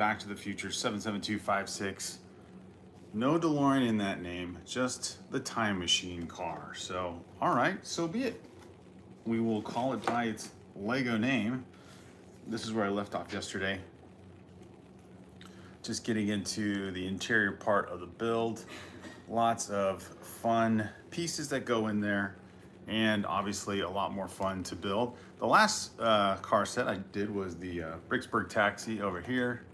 Back to the Future 77256. No DeLorean in that name, just the time machine car. So, all right, so be it. We will call it by its Lego name. This is where I left off yesterday. Just getting into the interior part of the build. Lots of fun pieces that go in there, and obviously a lot more fun to build. The last car set I did was the Bricksburg Taxi over here,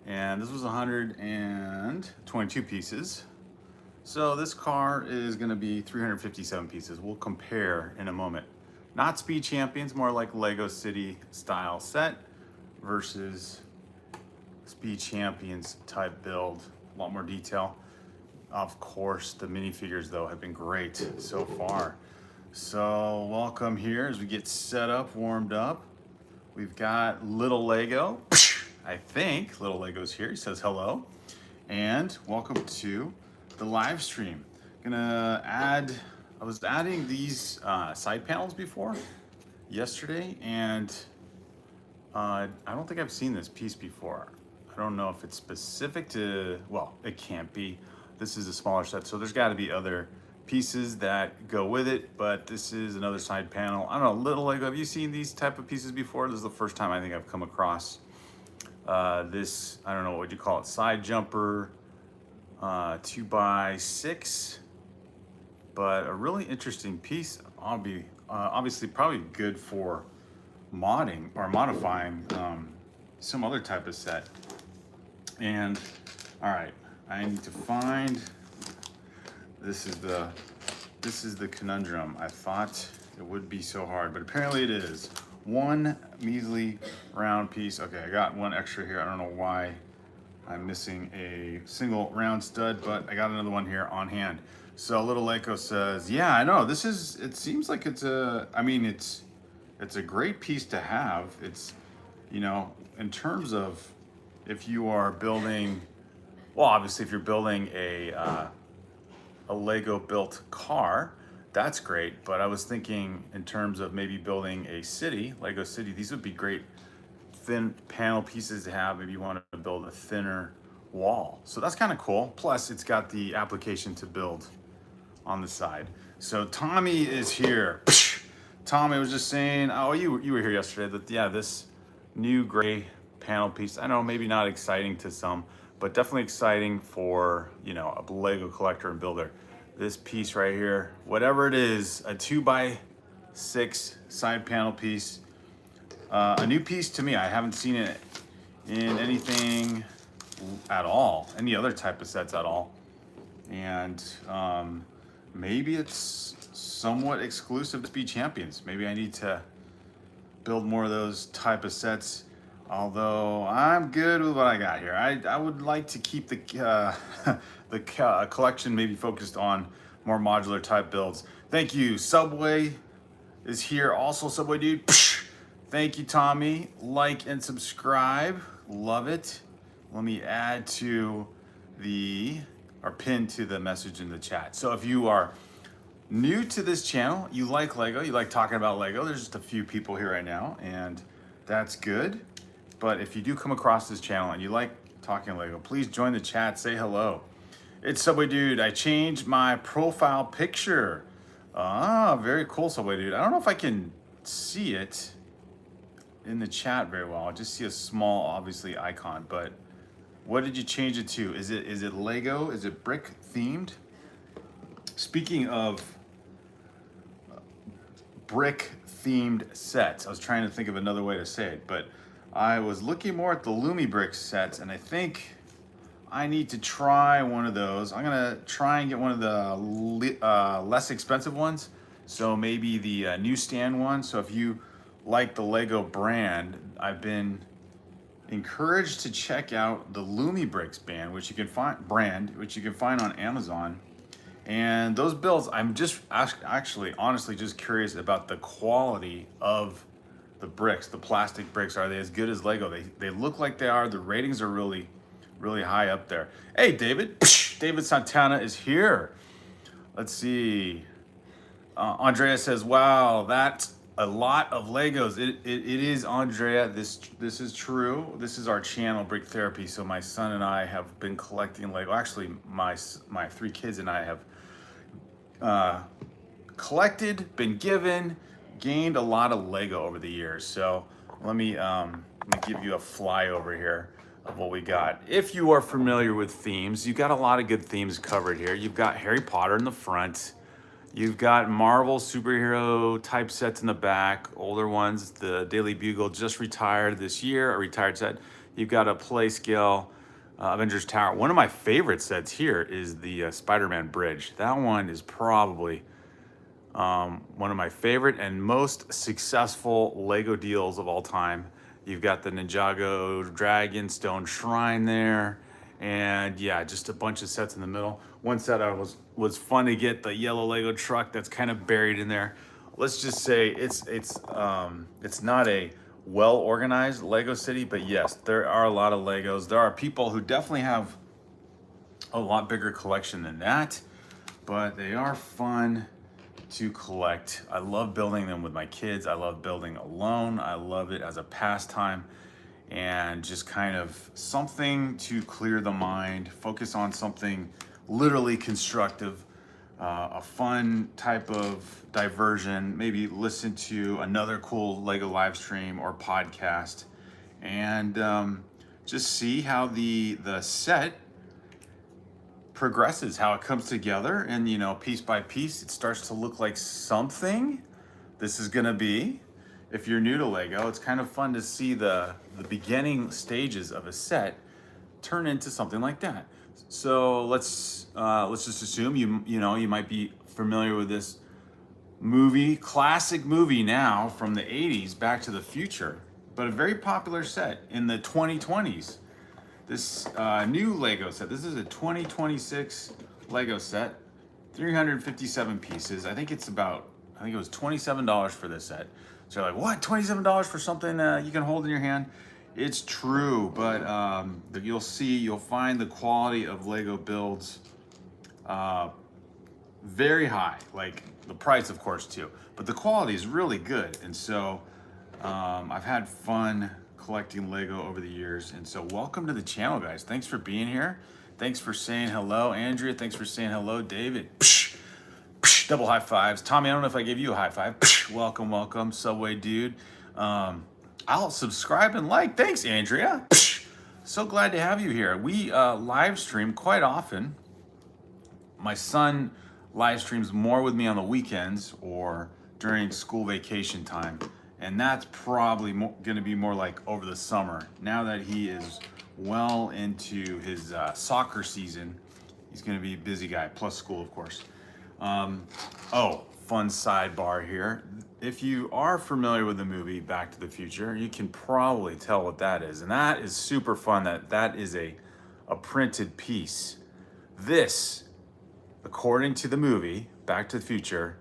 and this was 122 pieces. So this car is going to be 357 pieces. We'll compare in a moment. Not Speed Champions, more like Lego City style set versus Speed Champions type build. A lot more detail. Of course, the minifigures though have been great so far. So welcome here as we get set up, warmed up. We've got Little Lego. I think Little Lego's here. He says hello. And welcome to the live stream. I was adding these side panels before yesterday, and I don't think I've seen this piece before. I don't know if it's specific to, well, it can't be. This is a smaller set, so there's got to be other pieces that go with it, but this is another side panel. I don't know, Little Lego, have you seen these type of pieces before? This is the first time I think I've come across this, I don't know, what would you call it, side jumper, 2x6, but a really interesting piece. Obviously probably good for modding or modifying some other type of set. And all right, I need to find, this is the conundrum. I thought it would be so hard, but apparently it is. One measly round piece. Okay, I got one extra here. I don't know why I'm missing a single round stud, but I got another one here on hand. So Little Lego says, yeah, I know, this is, it seems like it's a, I mean, it's a great piece to have. It's, you know, in terms of if you are building, well, obviously if you're building a Lego built car, that's great. But I was thinking in terms of maybe building a city, Lego City, these would be great thin panel pieces to have. Maybe you want to build a thinner wall. So that's kind of cool. Plus it's got the application to build on the side. So Tommy is here. Tommy was just saying, oh, you were here yesterday, that yeah, this new gray panel piece, I know maybe not exciting to some, but definitely exciting for, you know, a Lego collector and builder. This piece right here, whatever it is, a 2x6 side panel piece, a new piece to me. I haven't seen it in anything at all, any other type of sets at all. And maybe it's somewhat exclusive to Speed Champions. Maybe I need to build more of those type of sets. Although I'm good with what I got here. I would like to keep the collection maybe focused on more modular type builds. Thank you. Subway is here also. Subway dude. Thank you, Tommy. Like and subscribe. Love it. Let me add to or pin to the message in the chat. So if you are new to this channel, you like Lego, you like talking about Lego, there's just a few people here right now, and that's good. But if you do come across this channel and you like talking Lego, please join the chat, say hello. It's Subway Dude. I changed my profile picture. Ah, very cool, Subway Dude. I don't know if I can see it in the chat very well. I just see a small, obviously, icon, but what did you change it to? Is it Lego? Is it brick themed? Speaking of brick themed sets, I was trying to think of another way to say it, but I was looking more at the Lumi Brick sets, and I think I need to try one of those. I'm gonna try and get one of the less expensive ones. So maybe the newsstand one. So if you like the Lego brand, I've been encouraged to check out the Lumi Bricks which you can find on Amazon. And those builds, I'm just actually honestly just curious about the quality of the bricks, the plastic bricks. Are they as good as Lego? They look like they are. The ratings are really, really high up there. Hey, David. David Santana is here. Let's see. Andrea says, wow, that a lot of Legos. It is Andrea. This is true. This is our channel, Brick Therapy. So my son and I have been collecting Lego. Actually, my three kids and I have collected, been given, gained a lot of Lego over the years. So let me give you a flyover here of what we got. If you are familiar with themes, you've got a lot of good themes covered here. You've got Harry Potter in the front. You've got Marvel superhero type sets in the back, older ones. The Daily Bugle just retired this year, a retired set. You've got a play scale Avengers Tower. One of my favorite sets here is the Spider-Man bridge. That one is probably one of my favorite and most successful Lego deals of all time. You've got the Ninjago Dragon Stone Shrine there. And yeah, just a bunch of sets in the middle. One set was fun to get, the yellow Lego truck that's kind of buried in there. Let's just say it's not a well organized Lego city, but yes, there are a lot of Legos. There are people who definitely have a lot bigger collection than that, but they are fun to collect. I love building them with my kids. I love building alone. I love it as a pastime and just kind of something to clear the mind, focus on something literally constructive, a fun type of diversion, maybe listen to another cool Lego live stream or podcast, and just see how the set progresses, how it comes together, and you know, piece by piece, it starts to look like something this is gonna be. If you're new to Lego, it's kind of fun to see the beginning stages of a set turn into something like that. So let's just assume you might be familiar with this classic movie now from the 80s, Back to the Future, but a very popular set in the 2020s. This new Lego set, this is a 2026 Lego set, 357 pieces. I think it was $27 for this set. So you're like, what, $27 for something you can hold in your hand? It's true, but you'll find the quality of Lego builds very high. Like the price, of course, too, but the quality is really good. And so I've had fun collecting Lego over the years. And so welcome to the channel, guys. Thanks for being here. Thanks for saying hello, Andrea. Thanks for saying hello, David. Psh, psh, double high fives. Tommy, I don't know if I gave you a high five. Psh, welcome, Subway dude. I'll subscribe and like. Thanks, Andrea. Psh, so glad to have you here. We live stream quite often. My son live streams more with me on the weekends or during school vacation time. And that's probably going to be more like over the summer. Now that he is well into his soccer season, he's going to be a busy guy, plus school, of course. Oh, fun sidebar here. If you are familiar with the movie Back to the Future, you can probably tell what that is. And that is super fun. That is a printed piece. This, according to the movie Back to the Future,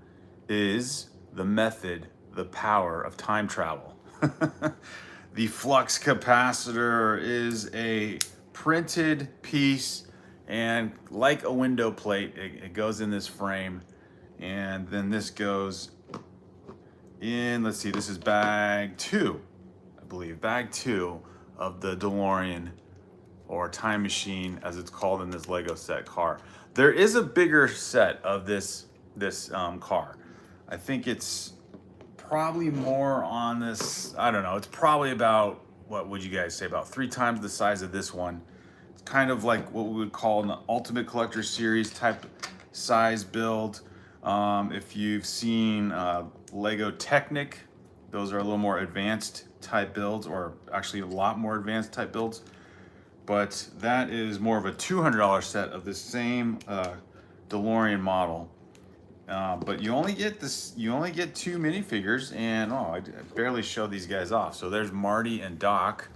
is the method, the power of time travel. The flux capacitor is a printed piece, and like a window plate, it goes in this frame, and then this goes in, let's see, this is bag 2, I believe, bag 2 of the DeLorean, or time machine as it's called in this Lego set car. There is a bigger set of this car. I think it's probably more on this, I don't know, it's probably about, what would you guys say, about 3 times the size of this one. It's kind of like what we would call an Ultimate Collector Series type size build. If you've seen Lego Technic, those are a little more advanced type builds, or actually a lot more advanced type builds. But that is more of a $200 set of the same DeLorean model. But you only get 2 minifigures, and I barely showed these guys off. So there's Marty and Doc.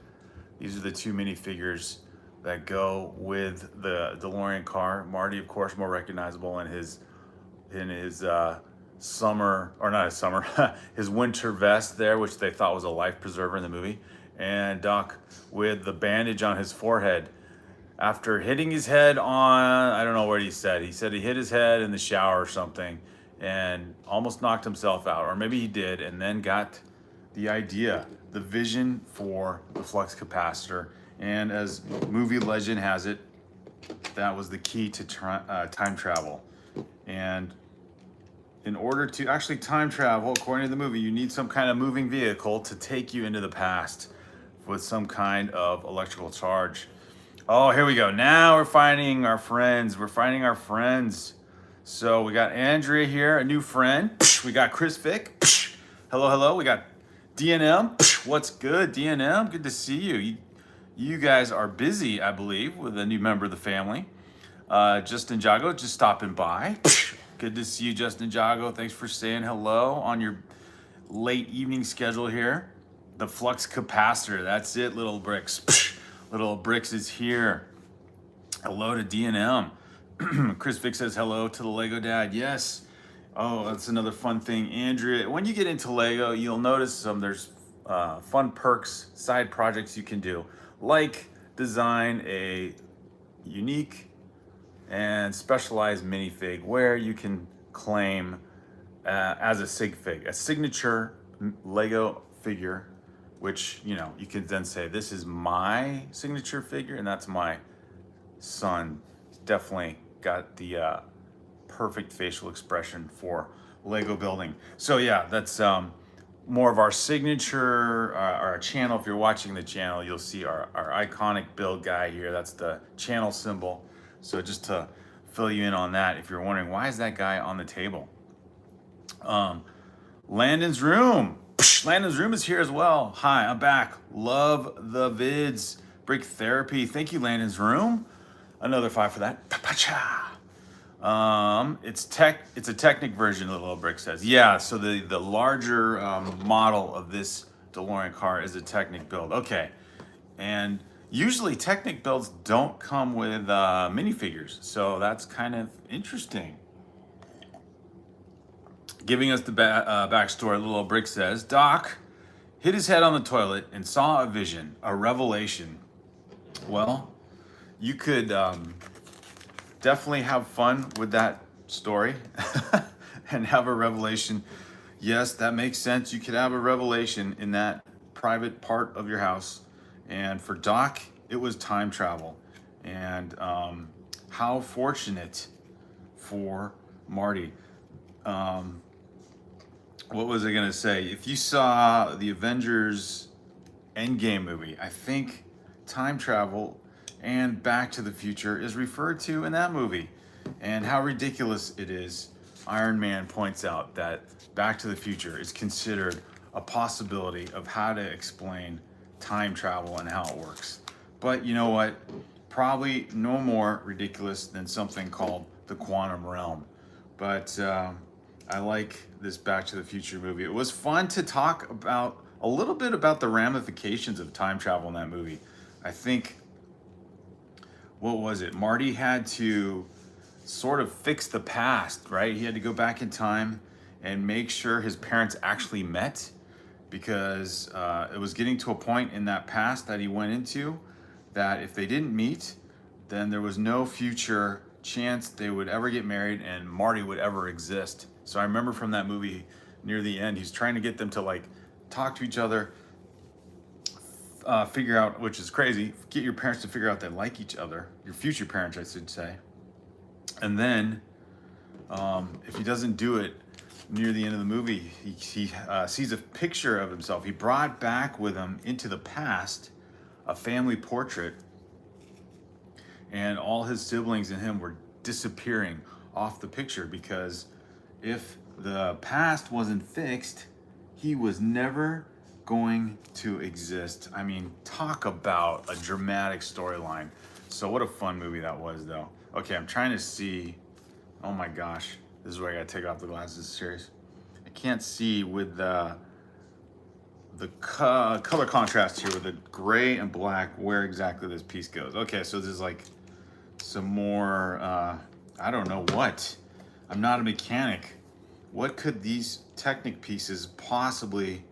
These are the 2 minifigures that go with the DeLorean car. Marty, of course, more recognizable in his summer, or not his summer, his winter vest there, which they thought was a life preserver in the movie. And Doc with the bandage on his forehead after hitting his head on, I don't know what he said. He said he hit his head in the shower or something, and almost knocked himself out, or maybe he did, and then got the idea, the vision for the flux capacitor. And as movie legend has it, that was the key to time travel. And in order to actually time travel, according to the movie, you need some kind of moving vehicle to take you into the past with some kind of electrical charge. Oh, here we go. Now we're finding our friends. We're finding our friends. So we got Andrea here, a new friend. We got Chris Vick. Hello, hello. We got DNM. What's good, DNM? Good to see you. You guys are busy, I believe, with a new member of the family. Justin Jago just stopping by. Good to see you, Justin Jago. Thanks for saying hello on your late evening schedule here. The flux capacitor, that's it, Little Bricks. Little Bricks is here. Hello to DNM. Chris Vick says hello to the Lego Dad. Yes. Oh, that's another fun thing. Andrea, when you get into Lego, you'll notice there's fun perks, side projects you can do, like design a unique and specialized minifig where you can claim as a sig fig, a signature Lego figure, which, you know, you can then say, this is my signature figure and that's my son. He's definitely got the perfect facial expression for Lego building. So yeah, that's more of our signature, our channel. If you're watching the channel, you'll see our iconic build guy here. That's the channel symbol. So just to fill you in on that, if you're wondering, why is that guy on the table? Landon's Room. Landon's Room is here as well. Hi, I'm back. Love the vids. Brick Therapy. Thank you, Landon's Room. Another 5 for that. It's a Technic version, the Little Brick says. Yeah, so the larger model of this DeLorean car is a Technic build. Okay, and usually Technic builds don't come with minifigures, so that's kind of interesting. Giving us the backstory, Little Brick says, Doc hit his head on the toilet and saw a vision, a revelation. Well, you could definitely have fun with that story and have a revelation. Yes, that makes sense. You could have a revelation in that private part of your house. And for Doc, it was time travel. And how fortunate for Marty. What was I gonna say? If you saw the Avengers Endgame movie, I think time travel and Back to the Future is referred to in that movie. And how ridiculous it is. Iron Man points out that Back to the Future is considered a possibility of how to explain time travel and how it works. But you know what? Probably no more ridiculous than something called the quantum realm. But I like this Back to the Future movie. It was fun to talk about a little bit about the ramifications of time travel in that movie. I think, what was it? Marty had to sort of fix the past, right? He had to go back in time and make sure his parents actually met, because it was getting to a point in that past that he went into that if they didn't meet, then there was no future chance they would ever get married and Marty would ever exist. So I remember from that movie near the end, he's trying to get them to like talk to each other, figure out, which is crazy, get your parents to figure out they like each other, your future parents, I should say. And then if he doesn't do it near the end of the movie, he sees a picture of himself. He brought back with him into the past a family portrait, and all his siblings and him were disappearing off the picture, because if the past wasn't fixed, he was never going to exist. I mean, talk about a dramatic storyline. So what a fun movie that was, though. Okay, I'm trying to see. Oh my gosh, this is where I gotta take off the glasses. Serious. I can't see with the color contrast here with the gray and black where exactly this piece goes. Okay, so this is like some more, I don't know what. I'm not a mechanic. What could these Technic pieces possibly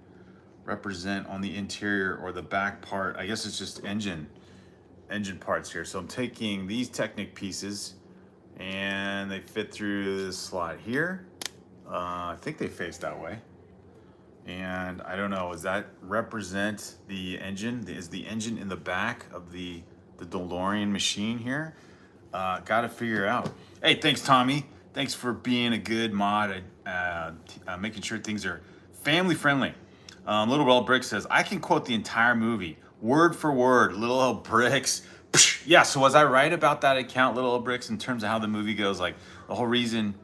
represent on the interior or the back part? I guess it's just engine parts here. So I'm taking these Technic pieces and they fit through this slot here. I think they face that way. And I don't know, does that represent the engine? Is the engine in the back of the DeLorean machine here? Got to figure out. Hey, thanks, Tommy. Thanks for being a good mod at making sure things are family friendly. Little Old Brick says, I can quote the entire movie, word for word. Little Old Bricks. Yeah, so was I right about that account, Little Old Bricks, in terms of how the movie goes? Like, the whole reason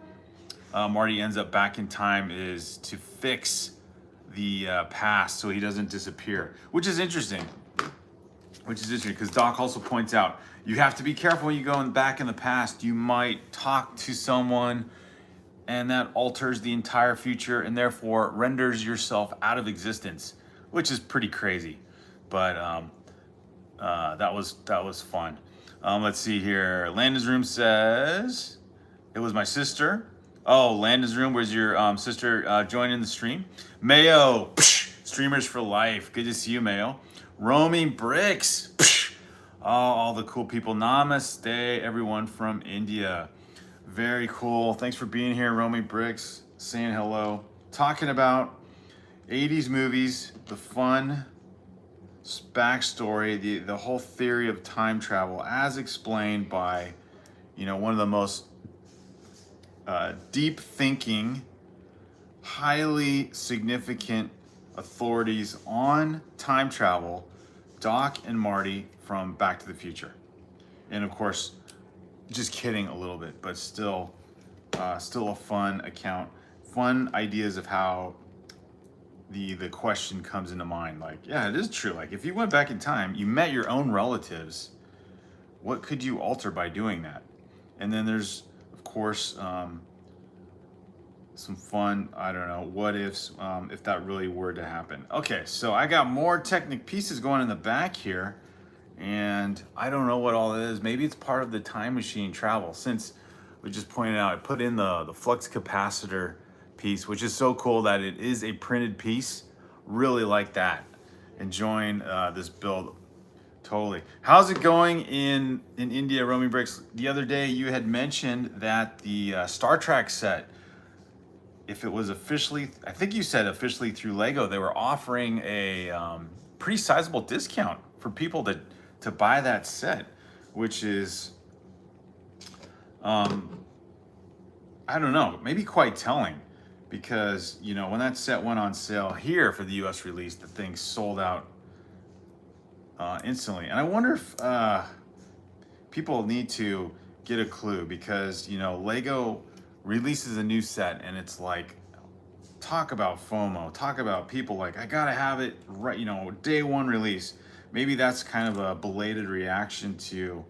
Marty ends up back in time is to fix the past so he doesn't disappear, which is interesting. Because Doc also points out you have to be careful when you go back in the past. You might talk to someone and that alters the entire future and therefore renders yourself out of existence, which is pretty crazy. But that was fun. Let's see here. Landon's Room says it was my sister. Oh, Landon's Room, where's your sister joining the stream? Mayo, streamers for life. Good to see you, Mayo. Roaming Bricks. All the cool people. Namaste, everyone from India. Very cool. Thanks for being here, Roaming Bricks. Saying hello. Talking about 80s movies, the fun backstory, the whole theory of time travel as explained by, one of the most deep thinking, highly significant authorities on time travel, Doc and Marty from Back to the Future. And of course, just kidding a little bit, but still a fun account, fun ideas of how the question comes into mind. Like, yeah, it is true. Like, if you went back in time, you met your own relatives, what could you alter by doing that? And then there's, of course, some fun, I don't know, what ifs, if that really were to happen. Okay, so I got more Technic pieces going in the back here, and I don't know what all it is. Maybe it's part of the time machine travel. Since we just pointed out, I put in the flux capacitor piece, which is so cool that it is a printed piece. Really like that. Enjoying this build. Totally. How's it going in India, Roaming Bricks? The other day you had mentioned that the Star Trek set, if it was officially, I think you said officially through Lego, they were offering a pretty sizable discount for people to buy that set, which is, I don't know, maybe quite telling, because, when that set went on sale here for the US release, the thing sold out instantly. And I wonder if people need to get a clue, because, Lego releases a new set and it's like, talk about FOMO, talk about people like, I gotta have it right, day one release. Maybe that's kind of a belated reaction to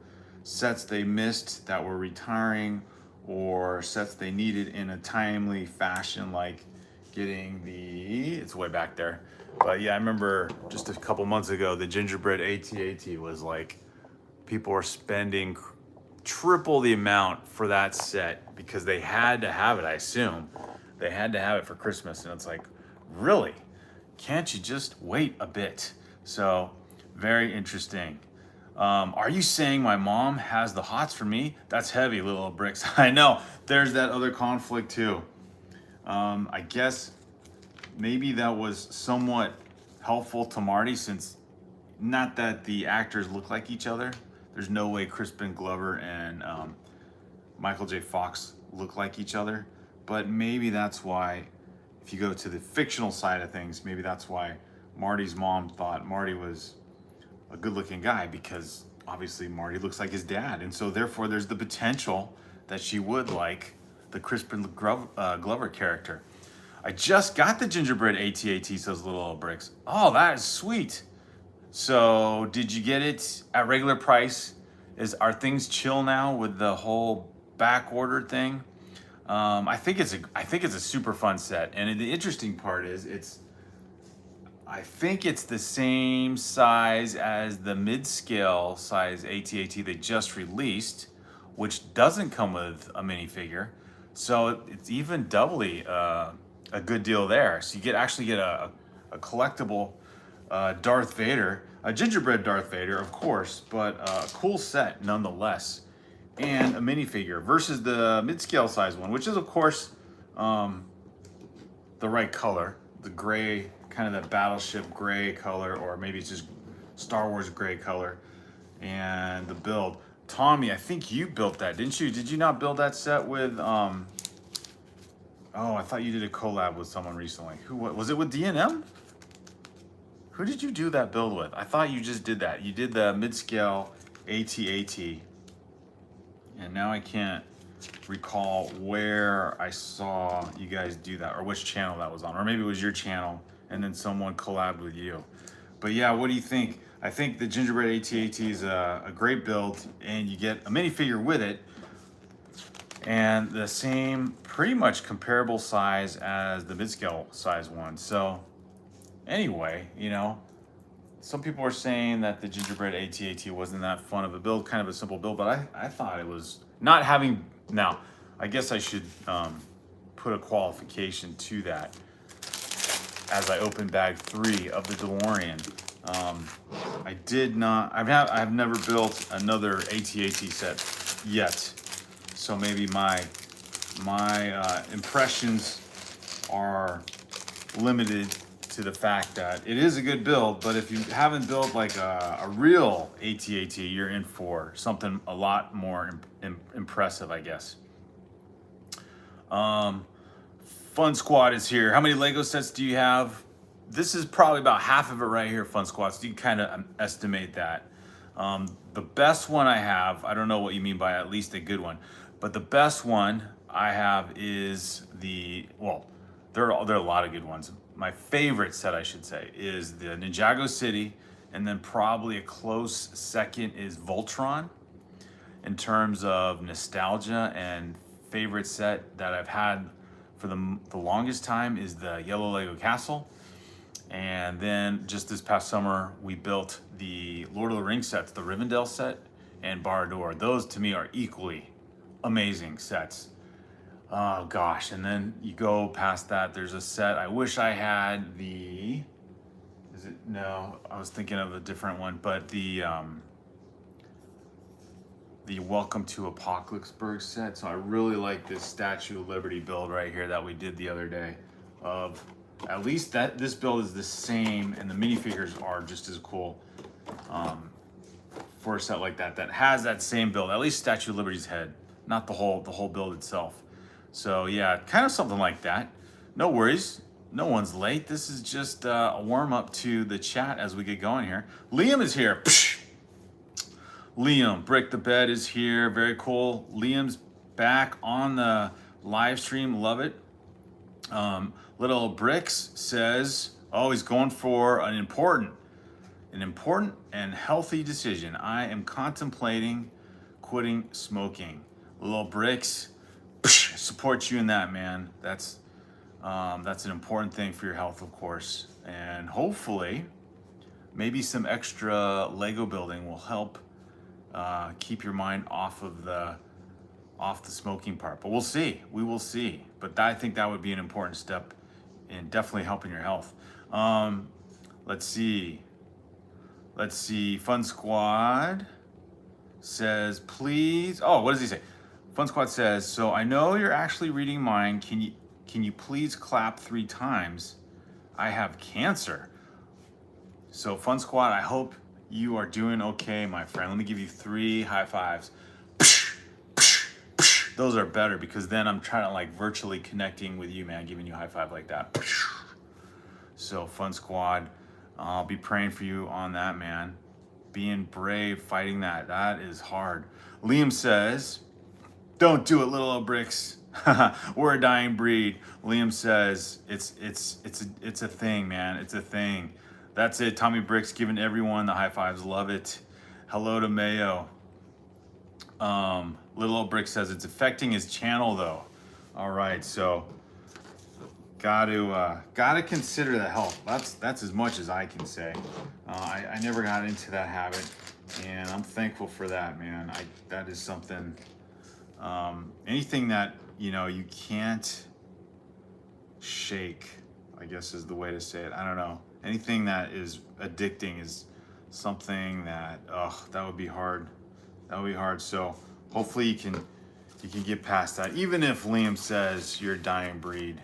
sets they missed that were retiring, or sets they needed in a timely fashion, like getting it's way back there. But yeah, I remember just a couple months ago, the gingerbread AT-AT was like, people were spending triple the amount for that set because they had to have it, I assume. They had to have it for Christmas. And it's like, really? Can't you just wait a bit? So, very interesting. Are you saying my mom has the hots for me? That's heavy, Little Bricks. I know. There's that other conflict too. I guess maybe that was somewhat helpful to Marty, since not that the actors look like each other. There's no way Crispin Glover and Michael J. Fox look like each other. But maybe that's why, if you go to the fictional side of things, maybe that's why Marty's mom thought Marty was a good-looking guy, because obviously Marty looks like his dad. And so therefore there's the potential that she would like the Crispin Glover character. I just got the gingerbread AT-AT, says Little Old Bricks. Oh, that is sweet. So did you get it at regular price? Are things chill now with the whole back order thing? I think it's a super fun set. And the interesting part is I think it's the same size as the mid-scale size AT-AT they just released, which doesn't come with a minifigure. So it's even doubly a good deal there. So you actually get a collectible Darth Vader, a gingerbread Darth Vader, of course, but a cool set nonetheless, and a minifigure versus the mid-scale size one, which is, of course, the right color, the gray, kind of that battleship gray color, or maybe it's just Star Wars gray color, and the build. Tommy, I think you built that, didn't you? Did you not build that set with, oh, I thought you did a collab with someone recently. Who was it with DNM? Who did you do that build with? I thought you just did that. You did the mid-scale AT-AT. And now I can't recall where I saw you guys do that, or which channel that was on. Or maybe it was your channel and then someone collabed with you. But yeah, what do you think? I think the gingerbread AT-AT is a great build, and you get a minifigure with it, and the same, pretty much comparable size as the mid-scale size one. So anyway, you know, some people are saying that the gingerbread AT-AT wasn't that fun of a build, kind of a simple build, but I thought it was. Not having, now, I guess I should put a qualification to that as I open bag 3 of the DeLorean. I did not, I've never built another AT-AT set yet. So maybe my impressions are limited to the fact that it is a good build, but if you haven't built like a real AT-AT, you're in for something a lot more impressive, I guess. Fun Squad is here. How many Lego sets do you have? This is probably about half of it right here, Fun Squad, so you can kind of estimate that. The best one I have, I don't know what you mean by at least a good one, but the best one I have is the, well, there are a lot of good ones. My favorite set, I should say, is the Ninjago City, and then probably a close second is Voltron in terms of nostalgia, and favorite set that I've had for the longest time is the Yellow Lego Castle. And then just this past summer, we built the Lord of the Rings sets, the Rivendell set and Barad-dûr. Those to me are equally amazing sets. Oh gosh, and then you go past that, there's a set, I wish I had the, no, I was thinking of a different one, but the Welcome to Apocalypseburg set. So I really like this Statue of Liberty build right here that we did the other day. Of at least that this build is the same, and the minifigures are just as cool for a set like that has that same build. At least Statue of Liberty's head, not the whole build itself. So yeah, kind of something like that. No worries, no one's late. This is just a warm up to the chat as we get going here. Liam is here. Psh! Liam, Brick the Bed is here. Very cool. Liam's back on the live stream. Love it. Little Bricks says, oh, he's going for an important and healthy decision. I am contemplating quitting smoking. Little Bricks, support you in that, man. That's an important thing for your health, of course. And hopefully, maybe some extra Lego building will help keep your mind off the smoking part. But we'll see. We will see. But I think that would be an important step in definitely helping your health. Let's see. Fun Squad says, please. Oh, what does he say? Fun Squad says, so I know you're actually reading mine. Can you please clap 3 times? I have cancer. So Fun Squad, I hope you are doing okay, my friend. Let me give you 3 high fives. Those are better because then I'm trying to like virtually connecting with you, man, giving you a high five like that. So Fun Squad, I'll be praying for you on that, man. Being brave, fighting that is hard. Liam says, don't do it, little old Bricks. We're a dying breed. Liam says, it's a thing, man. It's a thing. That's it. Tommy Bricks giving everyone the high fives. Love it. Hello to Mayo. Little old Brick says it's affecting his channel though. All right, so gotta consider the health. That's as much as I can say. I never got into that habit, and I'm thankful for that, man. That is something. Anything that you can't shake, I guess is the way to say it. I don't know. Anything that is addicting is something that that would be hard. That would be hard. So hopefully you can get past that. Even if Liam says you're a dying breed,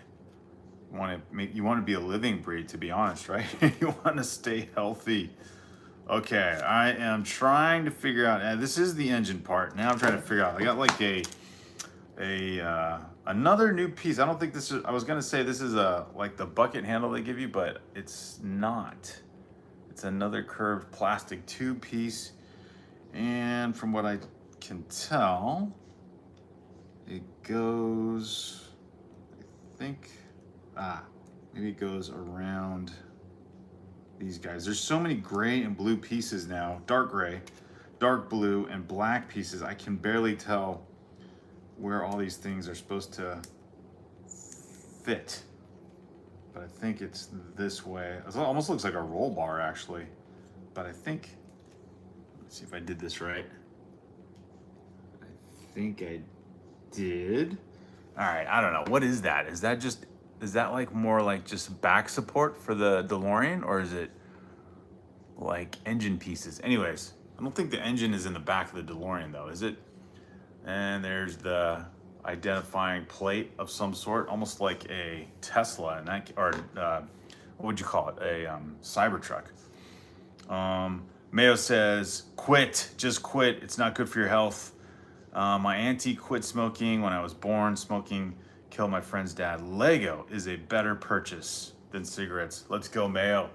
you want to be a living breed, to be honest, right? You want to stay healthy. Okay, I am trying to figure out, and this is the engine part. Now I'm trying to figure out, I got like another new piece. I don't think this is, I was gonna say this is like the bucket handle they give you, but it's not. It's another curved plastic tube piece. And from what I can tell, it goes, I think, maybe it goes around these guys. There's so many gray and blue pieces now, dark gray, dark blue, and black pieces. I can barely tell where all these things are supposed to fit. But I think it's this way. It almost looks like a roll bar, actually. But I think, let's see if I did this right. I think I did. All right, I don't know. What is that? Is that like more like just back support for the DeLorean, or is it like engine pieces? Anyways, I don't think the engine is in the back of the DeLorean though, is it? And there's the identifying plate of some sort, almost like a Tesla, and that, or what would you call it? A Cybertruck. Mayo says, quit, just quit. It's not good for your health. My auntie quit smoking when I was born. Smoking killed my friend's dad. Lego is a better purchase than cigarettes. Let's go, Mayo.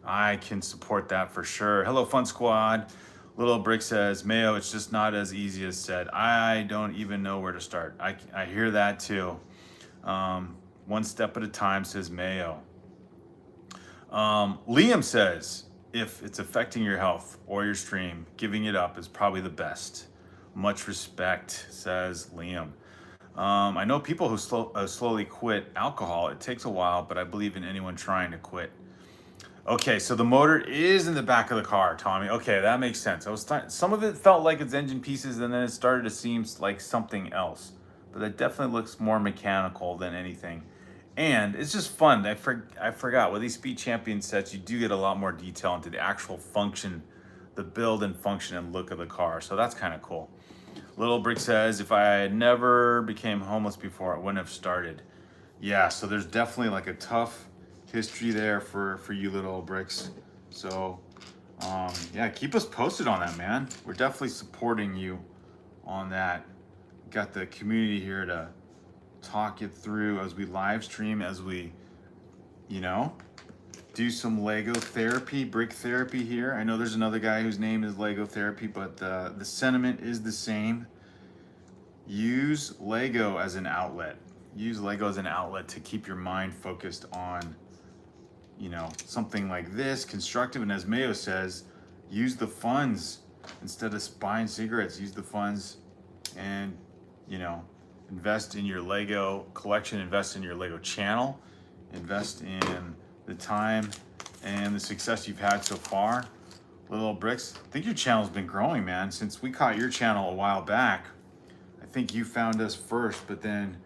I can support that for sure. Hello, Fun Squad. Little Brick says, Mayo, it's just not as easy as said. I don't even know where to start. I hear that too. One step at a time, says Mayo. Liam says, if it's affecting your health or your stream, giving it up is probably the best. Much respect, says Liam. I know people who slowly quit alcohol. It takes a while, but I believe in anyone trying to quit. Okay, so the motor is in the back of the car, Tommy. Okay, that makes sense. Some of it felt like it's engine pieces, and then it started to seem like something else. But that definitely looks more mechanical than anything. And it's just fun. I forgot, with these Speed Champion sets, you do get a lot more detail into the actual function, the build and function and look of the car. So that's kind of cool. Little Brick says, if I had never became homeless before, I wouldn't have started. Yeah, so there's definitely like a tough history there for you little bricks. So yeah, keep us posted on that, man. We're definitely supporting you on that. Got the community here to talk it through as we live stream, as we, you know, do some Lego therapy, brick therapy here. I know there's another guy whose name is Lego Therapy, but the sentiment is the same. Use Lego as an outlet. Use Lego as an outlet to keep your mind focused on, you know, something like this, constructive. And as Mayo says, use the funds instead of buying cigarettes. Use the funds and, you know, invest in your Lego collection, invest in your Lego channel, invest in the time and the success you've had so far. Little Bricks, I think your channel's been growing, man. Since we caught your channel a while back, I think you found us first, but then,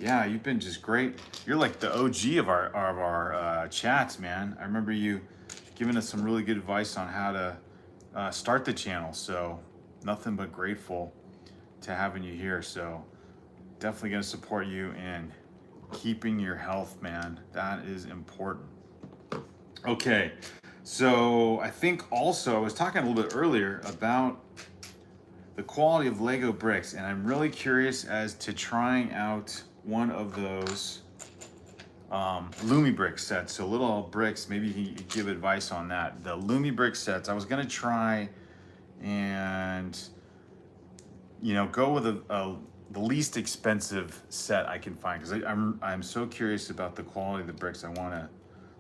yeah, you've been just great. You're like the OG of our chats, man. I remember you giving us some really good advice on how to start the channel. So nothing but grateful to having you here. So definitely gonna support you in keeping your health, man. That is important. Okay, so I think also, I was talking a little bit earlier about the quality of Lego bricks, and I'm really curious as to trying out one of those Lumi brick sets. So little bricks, maybe you can give advice on that. The Lumi brick sets, I was gonna try and, you know, go with the least expensive set I can find, because I'm so curious about the quality of the bricks. I want to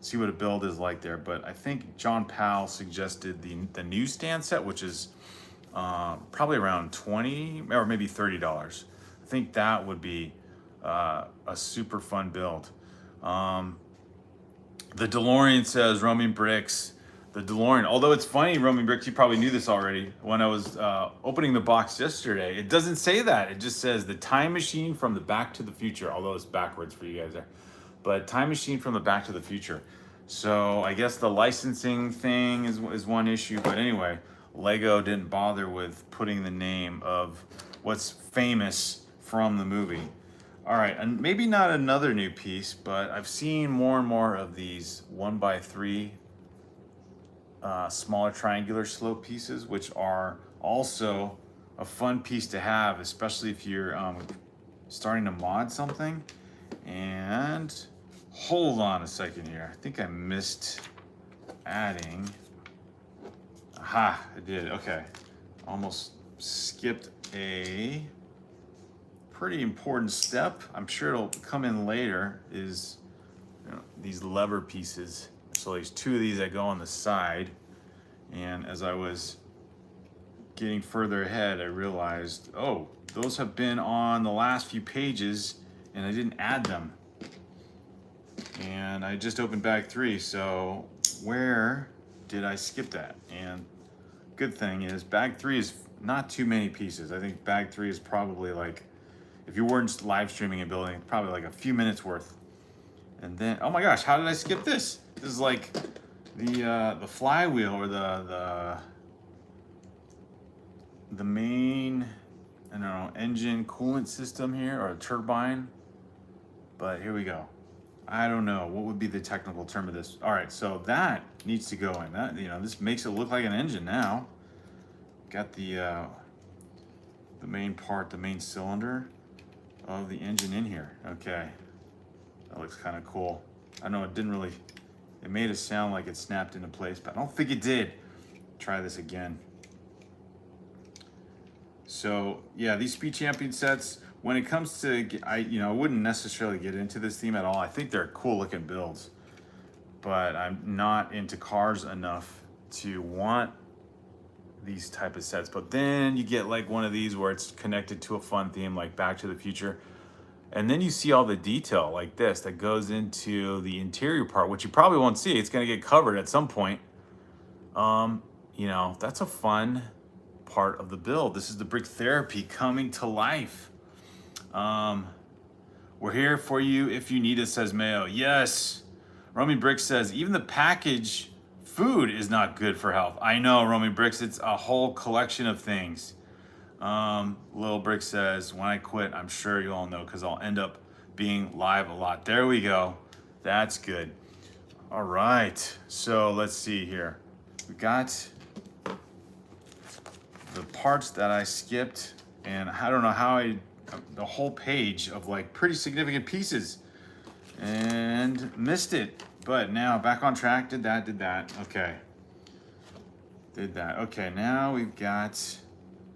see what a build is like there. But I think John Powell suggested the newsstand set, which is probably around $20 or maybe $30. I think that would be a super fun build. The DeLorean says, roaming bricks. The DeLorean, although it's funny, roaming bricks, you probably knew this already. When I was opening the box yesterday, it doesn't say that. It just says the time machine from the Back to the Future, although it's backwards for you guys there. But time machine from the Back to the Future. So I guess the licensing thing is one issue. But anyway, Lego didn't bother with putting the name of what's famous from the movie. All right, and maybe not another new piece, but I've seen more and more of these 1x3 smaller triangular slope pieces, which are also a fun piece to have, especially if you're starting to mod something. And hold on a second here. I think I missed adding. Aha, I did. Okay. Almost skipped a pretty important step. I'm sure it'll come in later, is these lever pieces. So there's two of these that go on the side. And as I was getting further ahead, I realized, oh, those have been on the last few pages and I didn't add them. And I just opened bag 3, so where did I skip that? And good thing is bag 3 is not too many pieces. I think bag 3 is probably like, if you weren't live streaming and building, probably like a few minutes worth. And then, oh my gosh, how did I skip this? This is like the flywheel, or the main, I don't know, engine coolant system here, or a turbine. But here we go. I don't know what would be the technical term of this. All right, so that needs to go in. That, this makes it look like an engine now. Got the main part, the main cylinder of the engine in here. Okay, that looks kind of cool. I know it didn't really, it made it sound like it snapped into place, but I don't think it did. Try this again. So yeah, these Speed Champion sets, when it comes to, I wouldn't necessarily get into this theme at all. I think they're cool looking builds, but I'm not into cars enough to want these type of sets. But then you get like one of these where it's connected to a fun theme like Back to the Future. And then you see all the detail like this that goes into the interior part, which you probably won't see. It's gonna get covered at some point. That's a fun part of the build. This is the Brick Therapy coming to life. We're here for you if you need us, says Mayo. Yes. Romy Bricks says, even the package food is not good for health. I know, Romy Bricks, it's a whole collection of things. Lil Brick says, when I quit, I'm sure you all know, because I'll end up being live a lot. There we go. That's good. All right. So let's see here. We got the parts that I skipped, and I don't know how the whole page of like pretty significant pieces, and missed it. But now back on track. Did that. Okay. Did that. Okay, now we've got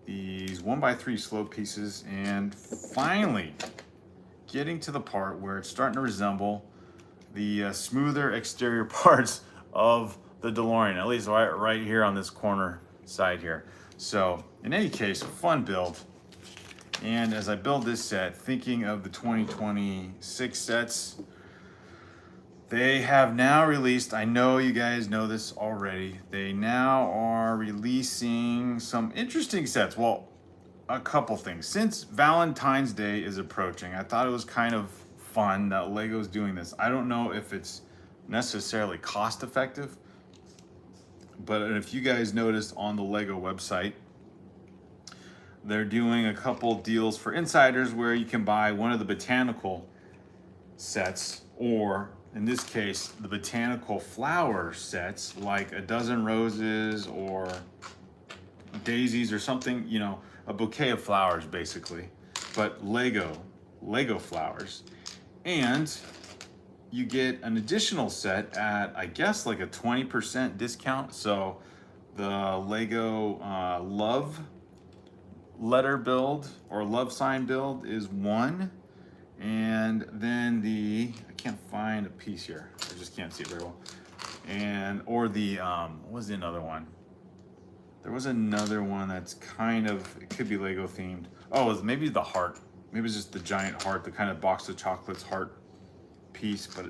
these 1x3 slope pieces, and finally getting to the part where it's starting to resemble the smoother exterior parts of the DeLorean, at least right here on this corner side here. So in any case, a fun build. And as I build this set, thinking of the 2026 sets, they have now released, I know you guys know this already, they now are releasing some interesting sets. Well, a couple things. Since Valentine's Day is approaching, I thought it was kind of fun that Lego's doing this. I don't know if it's necessarily cost effective, but if you guys noticed on the Lego website, they're doing a couple deals for insiders where you can buy one of the botanical sets, or in this case, the botanical flower sets, like a dozen roses or daisies or something, a bouquet of flowers basically, but Lego flowers. And you get an additional set at, I guess, like a 20% discount. So the Lego love letter build or love sign build is one. And then I can't find a piece here. I just can't see it very well. Or the, what was the another one? There was another one that's kind of, it could be Lego themed. Oh, it was maybe the heart. Maybe it's just the giant heart, the kind of box of chocolates heart piece, but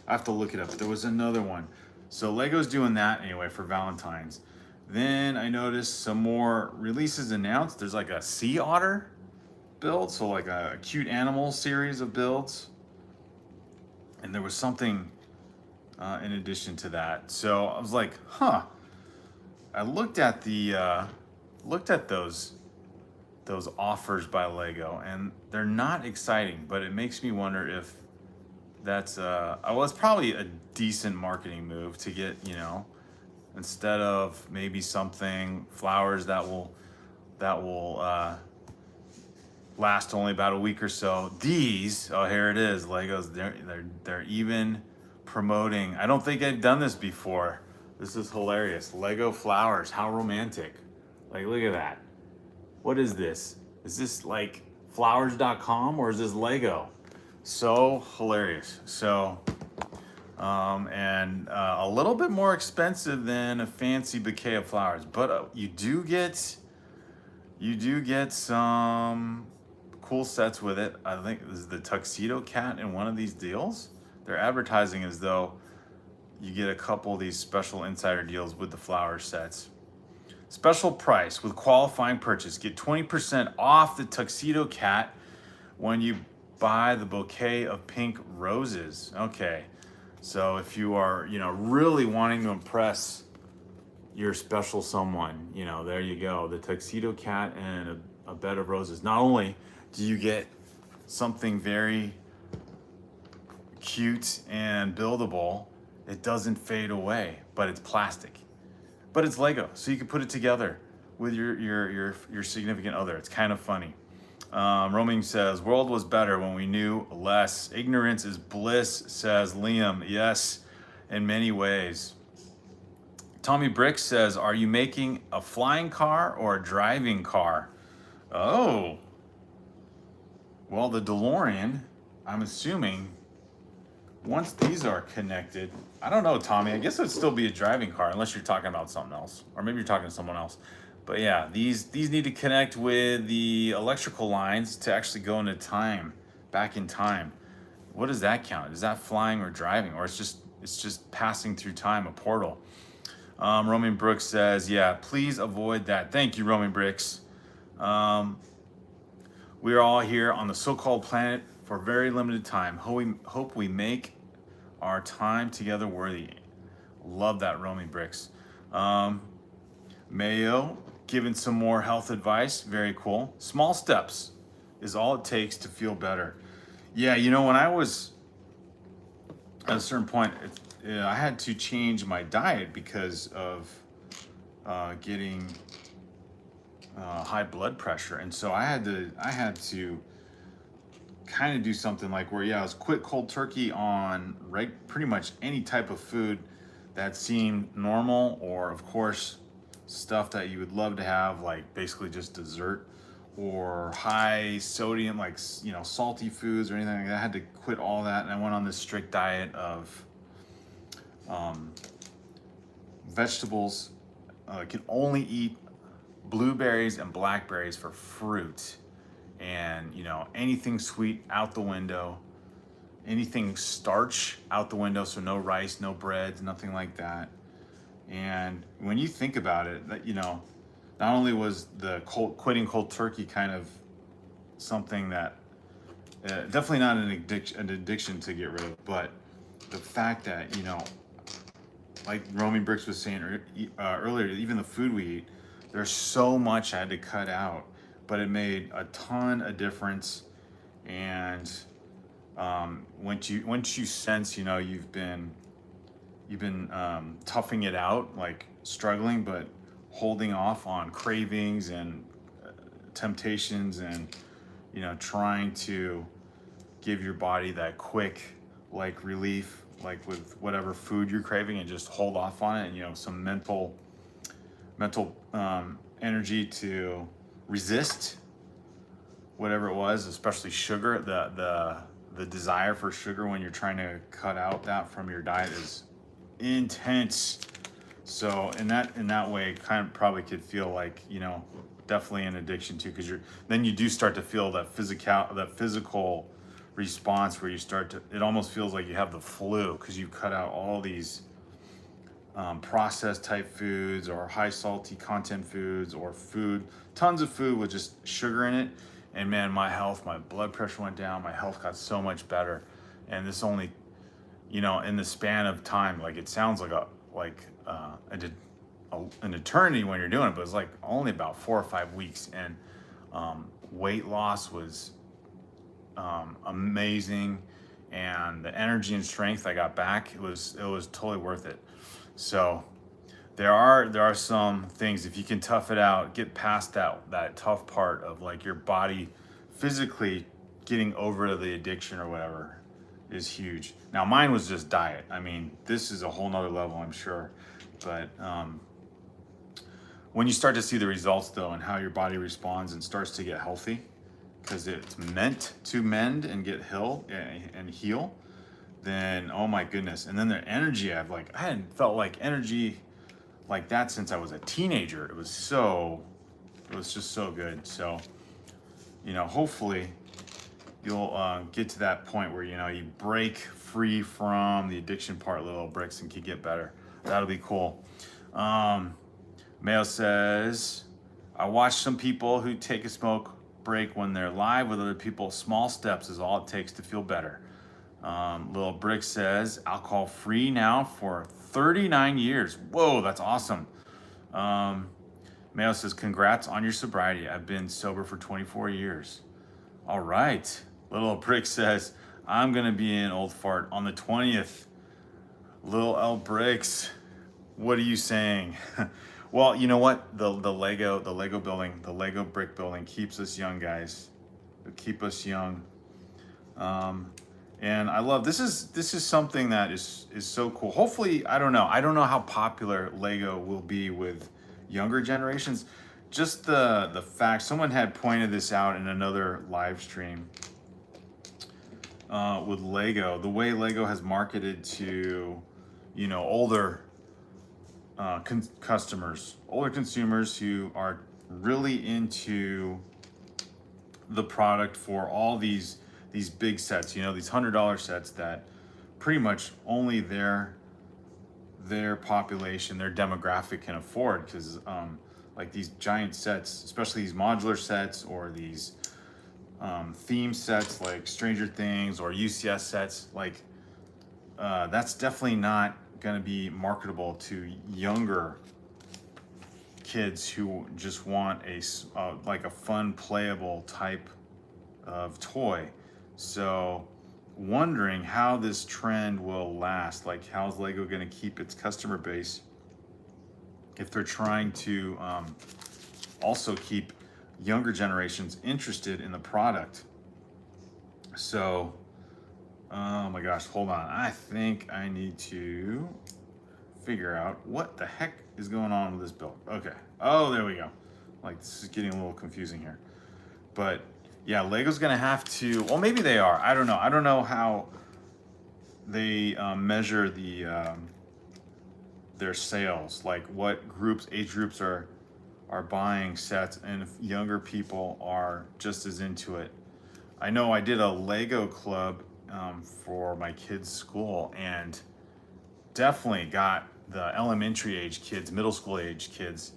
I have to look it up. There was another one. So Lego's doing that anyway for Valentine's. Then I noticed some more releases announced. There's like a sea otter build, so like a cute animal series of builds. And there was something in addition to that. So I was like, huh. I looked at those those offers by Lego, and they're not exciting, but it makes me wonder if that's well, it's probably a decent marketing move to get, instead of maybe something flowers that will last only about a week or so. These, oh, here it is, Legos. They're even promoting. I don't think I've done this before. This is hilarious. Lego flowers. How romantic! Like, look at that. What is this? Is this like flowers.com or is this Lego? So hilarious. So, and a little bit more expensive than a fancy bouquet of flowers, but you do get some cool sets with it. I think this is the tuxedo cat in one of these deals. They're advertising as though you get a couple of these special insider deals with the flower sets. Special price with qualifying purchase. Get 20% off the tuxedo cat when you buy the bouquet of pink roses. Okay, so if you are, really wanting to impress your special someone, there you go. The tuxedo cat and a bed of roses. Not only do you get something very cute and buildable, it doesn't fade away, but it's plastic. But it's Lego, so you can put it together with your significant other. It's kind of funny. Roaming says, world was better when we knew less. Ignorance is bliss, says Liam. Yes, in many ways. Tommy Brick says, are you making a flying car or a driving car? Oh. Well, the DeLorean, I'm assuming, once these are connected, I don't know, Tommy, I guess it'd still be a driving car unless you're talking about something else. Or maybe you're talking to someone else. But yeah, these need to connect with the electrical lines to actually go into time, back in time. What does that count? Is that flying or driving? Or it's just passing through time, a portal? Roman Brooks says, yeah, please avoid that. Thank you, Roman Brooks. We are all here on the so-called planet for a very limited time. Hope we make our time together worthy. Love that, Roman Bricks. Mayo, giving some more health advice. Very cool. Small steps is all it takes to feel better. Yeah, when I was at a certain point, I had to change my diet because of getting high blood pressure, and so I had to kind of do something like where, I was quit cold turkey on pretty much any type of food that seemed normal, or of course stuff that you would love to have, like basically just dessert, or high sodium, like salty foods or anything like that. I had to quit all that, and I went on this strict diet of vegetables. Can only eat blueberries and blackberries for fruit, and anything sweet out the window, anything starch out the window, so no rice, no breads, nothing like that. And when you think about it, that not only was the quitting cold turkey kind of something that definitely not an addiction to get rid of, but the fact that like Romy Bricks was saying earlier, even the food we eat, there's so much I had to cut out, but it made a ton of difference. And once you sense you've been toughing it out, like struggling, but holding off on cravings and temptations, and trying to give your body that quick relief, like with whatever food you're craving, and just hold off on it, and some mental energy to resist whatever it was, especially sugar. The desire for sugar when you're trying to cut out that from your diet is intense. So in that way, kind of probably could feel like definitely an addiction too, because then you do start to feel that physical response where it almost feels like you have the flu, because you've cut out all these processed type foods, or high salty content foods, or tons of food with just sugar in it. And man, my blood pressure went down, my health got so much better. And this only, in the span of time, like it sounds like an eternity when you're doing it, but it's like only about 4 or 5 weeks. And Weight loss was amazing, and the energy and strength I got back, it was totally worth it. So there are some things, if you can tough it out, get past that tough part of like your body physically getting over the addiction or whatever, is huge. Now mine was just diet. I mean, this is a whole nother level, I'm sure. But when you start to see the results though, and how your body responds and starts to get healthy, because it's meant to mend and get heal, then oh my goodness. And then the energy, I hadn't felt like energy like that since I was a teenager. It was just so good. So, hopefully you'll get to that point where, you break free from the addiction part, little bricks, and can get better. That'll be cool. Mayo says, I watch some people who take a smoke break when they're live with other people. Small steps is all it takes to feel better. Little Brick says, alcohol free now for 39 years. Whoa, that's awesome. Mayo says, congrats on your sobriety. I've been sober for 24 years. All right. Little Brick says, I'm going to be in Old Fart on the 20th. Little L Bricks, what are you saying? Well, you know what? The Lego building, the Lego brick building keeps us young, guys. It keep us young. And I love, this is something that is so cool. Hopefully, I don't know how popular Lego will be with younger generations. Just the fact, someone had pointed this out in another live stream with Lego, the way Lego has marketed to, older customers, older consumers who are really into the product for all these big sets, these $100 sets that pretty much only their population, their demographic can afford, because like these giant sets, especially these modular sets or these theme sets like Stranger Things or UCS sets, like that's definitely not going to be marketable to younger kids who just want like a fun, playable type of toy. So wondering how this trend will last. Like, how's Lego going to keep its customer base if they're trying to also keep younger generations interested in the product? So, oh my gosh, hold on. I think I need to figure out what the heck is going on with this build. Okay. Oh, there we go. Like, this is getting a little confusing here. But yeah, Lego's gonna have to, well, maybe they are. I don't know. I don't know how they measure their sales, like what age groups are buying sets, and if younger people are just as into it. I know I did a Lego club for my kids' school, and definitely got the elementary age kids, middle school age kids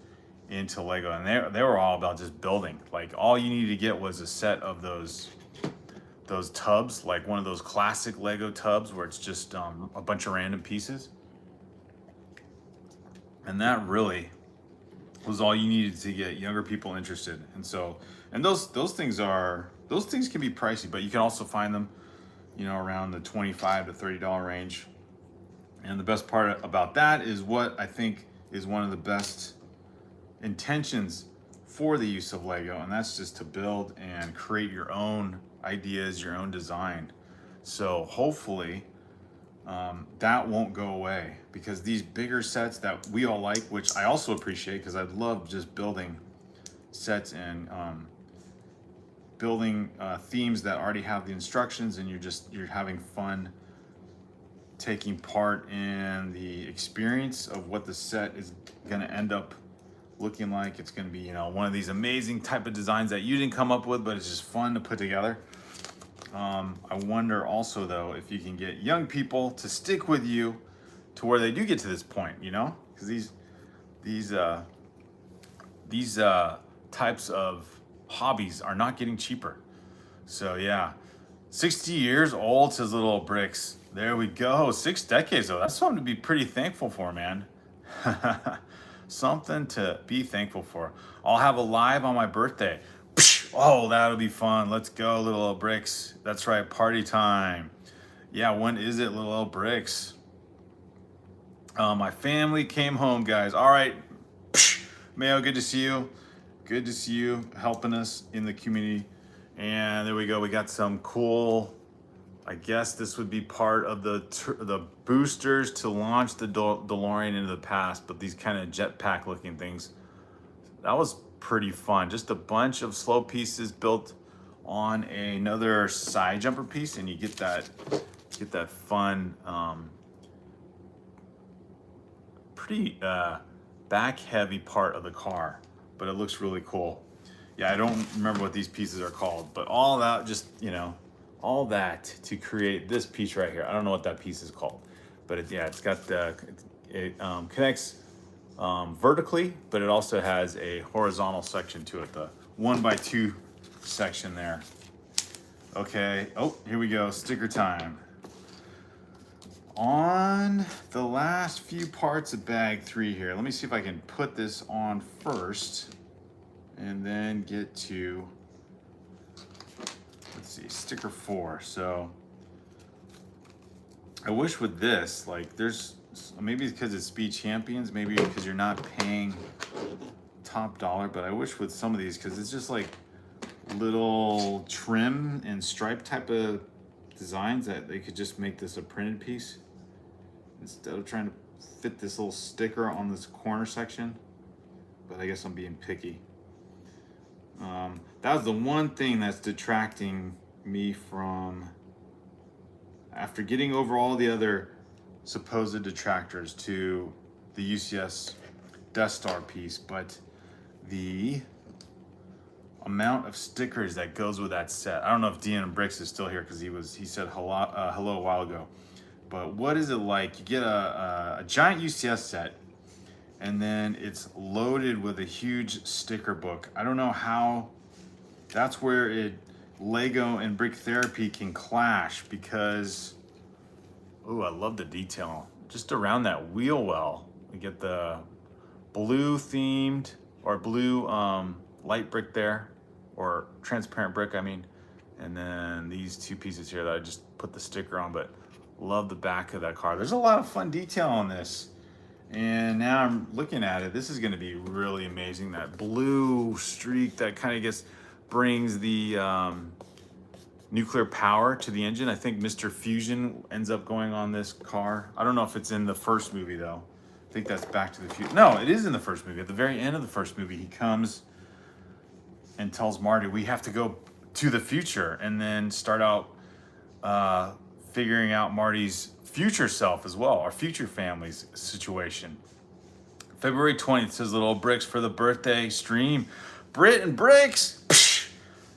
into Lego, and they were all about just building. Like, all you needed to get was a set of those tubs, like one of those classic Lego tubs where it's just a bunch of random pieces, and that really was all you needed to get younger people interested. And so, and those things can be pricey, but you can also find them, around the $25 to $30 range. And the best part about that is what I think is one of the best intentions for the use of Lego, and that's just to build and create your own ideas, your own design. So hopefully that won't go away, because these bigger sets that we all like, which I also appreciate, because I love just building sets and building themes that already have the instructions, and you're having fun taking part in the experience of what the set is going to end up looking like. It's going to be, one of these amazing type of designs that you didn't come up with, but it's just fun to put together. I wonder also, though, if you can get young people to stick with you to where they do get to this point, because these types of hobbies are not getting cheaper. So yeah, 60 years old, says Little Bricks. There we go. 6 decades, though. That's something to be pretty thankful for, man. Something to be thankful for. I'll have a live on my birthday. Oh, that'll be fun. Let's go, little old bricks. That's right, party time. Yeah, when is it, little old bricks? My family came home, guys. All right, Mayo, good to see you. Good to see you helping us in the community. And there we go. We got some cool. I guess this would be part of the boosters to launch the DeLorean into the past, but these kind of jetpack looking things. That was pretty fun. Just a bunch of slow pieces built on another side jumper piece, and you get that fun, pretty back heavy part of the car, but it looks really cool. Yeah, I don't remember what these pieces are called, but all that, just, all that to create this piece right here. I don't know what that piece is called, but it's got it connects vertically, but it also has a horizontal section to it, the 1x2 section there. Okay, oh, here we go, sticker time. On the last few parts of bag 3 here, let me see if I can put this on first and then get to, let's see, sticker 4. So I wish with this, like, there's, maybe because it's Speed Champions, maybe because you're not paying top dollar, but I wish with some of these, because it's just like little trim and stripe type of designs, that they could just make this a printed piece instead of trying to fit this little sticker on this corner section. But I guess I'm being picky. That was the one thing that's detracting me from, after getting over all the other supposed detractors to the UCS Death Star piece, but the amount of stickers that goes with that set. I don't know if Dean and Bricks is still here, because he said hello a while ago. But what is it like? You get a giant UCS set, and then it's loaded with a huge sticker book. I don't know how. That's where Lego and Brick Therapy can clash, because, oh, I love the detail just around that wheel well. We get the blue themed, or blue light brick there, or transparent brick, I mean. And then these two pieces here that I just put the sticker on, but love the back of that car. There's a lot of fun detail on this. And now I'm looking at it, this is gonna be really amazing. That blue streak that kind of brings the nuclear power to the engine. I think Mr. Fusion ends up going on this car. I don't know if it's in the first movie though. I think that's Back to the Future. No, it is in the first movie. At the very end of the first movie, he comes and tells Marty, we have to go to the future, and then start out figuring out Marty's future self as well, our future family's situation. February 20th says little bricks for the birthday stream. Britt and Bricks, psh,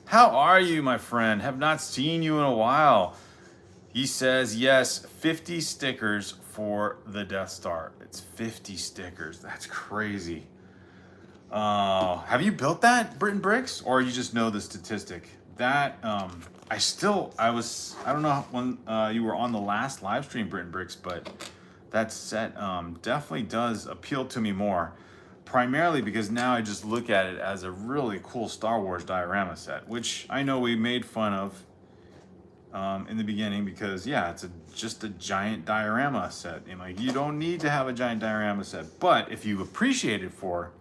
how are you, my friend? Have not seen you in a while. He says, yes, 50 stickers for the Death Star. It's 50 stickers. That's crazy. Have you built that, Britt and Bricks, or you just know the statistic? That, I don't know when you were on the last live stream, Britt and Bricks, but that set definitely does appeal to me more. Primarily because now I just look at it as a really cool Star Wars diorama set, which I know we made fun of in the beginning, because yeah, it's just a giant diorama set, and like, you don't need to have a giant diorama set, but if you appreciate it for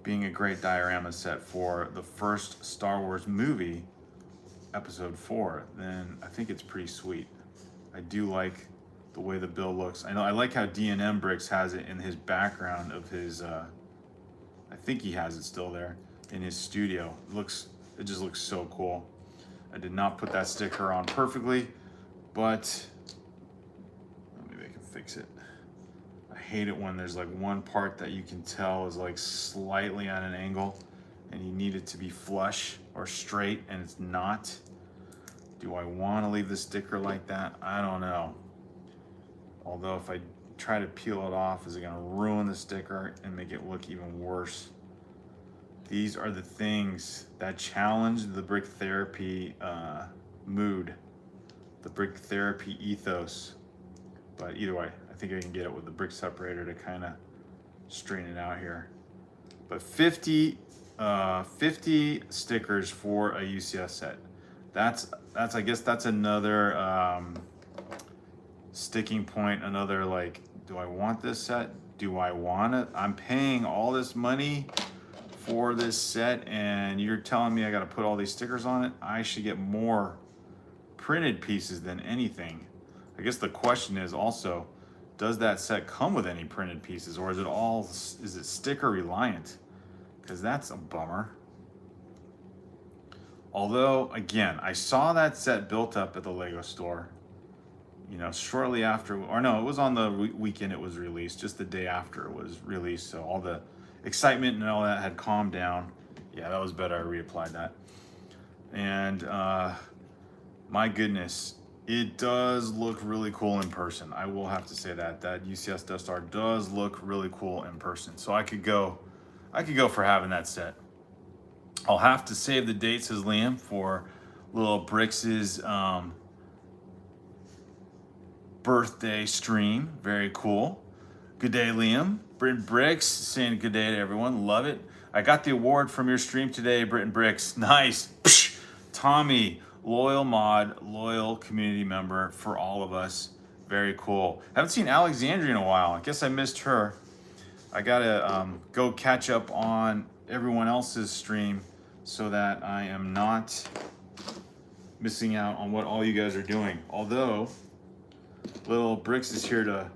being a great diorama set for the first Star Wars movie, Episode 4, then I think it's pretty sweet. I do like the way the bill looks. I like how D&M Bricks has it in his background of his, I think he has it still there in his studio. It just looks so cool. I did not put that sticker on perfectly, but maybe I can fix it. I hate it when there's like one part that you can tell is like slightly on an angle, and you need it to be flush or straight, and it's not. Do I want to leave the sticker like that? I don't know. Although if I try to peel it off, is it gonna ruin the sticker and make it look even worse? These are the things that challenge the Brick Therapy mood, the Brick Therapy ethos. But either way, I think I can get it with the brick separator to kind of straighten it out here. But 50 50 stickers for a UCS set. That's I guess that's another sticking point, another like, do I want this set? Do I want it? I'm paying all this money for this set and you're telling me I got to put all these stickers on it. I should get more printed pieces than anything. I guess the question is also, does that set come with any printed pieces, or is it sticker reliant? Because that's a bummer. Although, again, I saw that set built up at the Lego store, you know, shortly after, or no, it was on the weekend it was released, just the day after it was released. So all the excitement and all that had calmed down. Yeah, that was better. I reapplied that. And my goodness, it does look really cool in person. I will have to say that UCS Death Star does look really cool in person. So I could go for having that set. I'll have to save the date, says Liam, for little Bricks' birthday stream. Very cool. Good day, Liam. Britton Bricks saying good day to everyone. Love it. I got the award from your stream today, Britton Bricks. Nice. Psh! Tommy, loyal mod, loyal community member for all of us. Very cool. Haven't seen Alexandria in a while. I guess I missed her. I gotta go catch up on everyone else's stream so that I am not missing out on what all you guys are doing. Although, little Bricks is here to